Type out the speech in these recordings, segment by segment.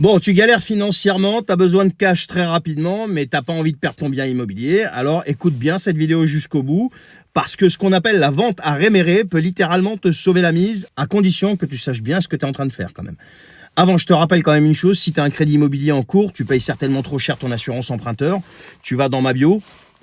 Bon, tu galères financièrement, tu as besoin de cash très rapidement, mais tu n'as pas envie de perdre ton bien immobilier. Alors écoute bien cette vidéo jusqu'au bout, parce que ce qu'on appelle la vente à réméré peut littéralement te sauver la mise, à condition que tu saches bien ce que tu es en train de faire quand même. Avant, je te rappelle quand même une chose, si tu as un crédit immobilier en cours, tu payes certainement trop cher ton assurance emprunteur, tu vas dans ma bio,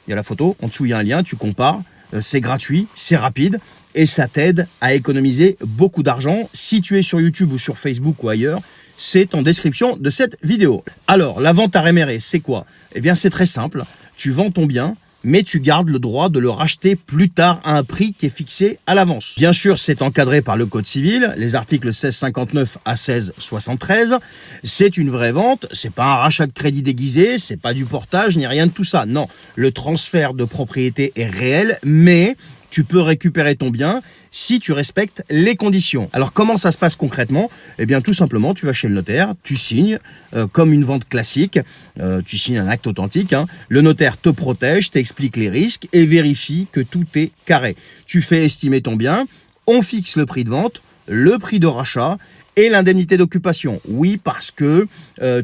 il y a la photo, en dessous il y a un lien, tu compares, c'est gratuit, c'est rapide, et ça t'aide à économiser beaucoup d'argent. Si tu es sur YouTube ou sur Facebook ou ailleurs, c'est en description de cette vidéo. Alors, la vente à réméré, c'est quoi? Eh bien, c'est très simple. Tu vends ton bien, mais tu gardes le droit de le racheter plus tard à un prix qui est fixé à l'avance. Bien sûr, c'est encadré par le Code civil, les articles 1659 à 1673. C'est une vraie vente, c'est pas un rachat de crédit déguisé, c'est pas du portage, ni rien de tout ça. Non, le transfert de propriété est réel, mais tu peux récupérer ton bien si tu respectes les conditions. Alors comment ça se passe concrètement? Eh bien tout simplement, tu vas chez le notaire, tu signes comme une vente classique, tu signes un acte authentique, hein. Le notaire te protège, t'explique les risques et vérifie que tout est carré. Tu fais estimer ton bien, on fixe le prix de vente, le prix de rachat et l'indemnité d'occupation. Oui, parce que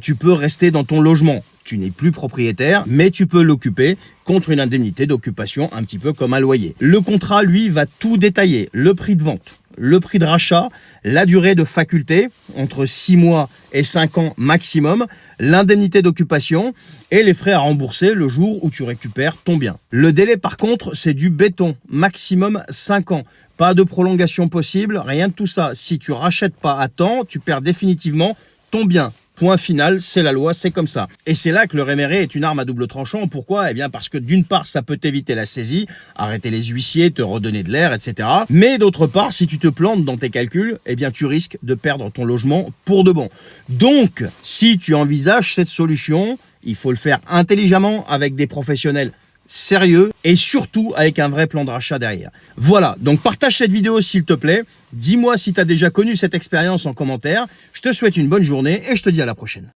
tu peux rester dans ton logement. Tu n'es plus propriétaire, mais tu peux l'occuper contre une indemnité d'occupation, un petit peu comme un loyer. Le contrat, lui, va tout détailler. Le prix de vente, le prix de rachat, la durée de faculté, entre 6 mois et 5 ans maximum, l'indemnité d'occupation et les frais à rembourser le jour où tu récupères ton bien. Le délai, par contre, c'est du béton, maximum 5 ans. Pas de prolongation possible, rien de tout ça. Si tu rachètes pas à temps, tu perds définitivement ton bien. Point final, c'est la loi, c'est comme ça. Et c'est là que le réméré est une arme à double tranchant. Pourquoi? Eh bien parce que d'une part, ça peut t'éviter la saisie, arrêter les huissiers, te redonner de l'air, etc. Mais d'autre part, si tu te plantes dans tes calculs, eh bien tu risques de perdre ton logement pour de bon. Donc, si tu envisages cette solution, il faut le faire intelligemment avec des professionnels sérieux et surtout avec un vrai plan de rachat derrière. Voilà, donc partage cette vidéo s'il te plaît. Dis-moi si tu as déjà connu cette expérience en commentaire. Je te souhaite une bonne journée et je te dis à la prochaine.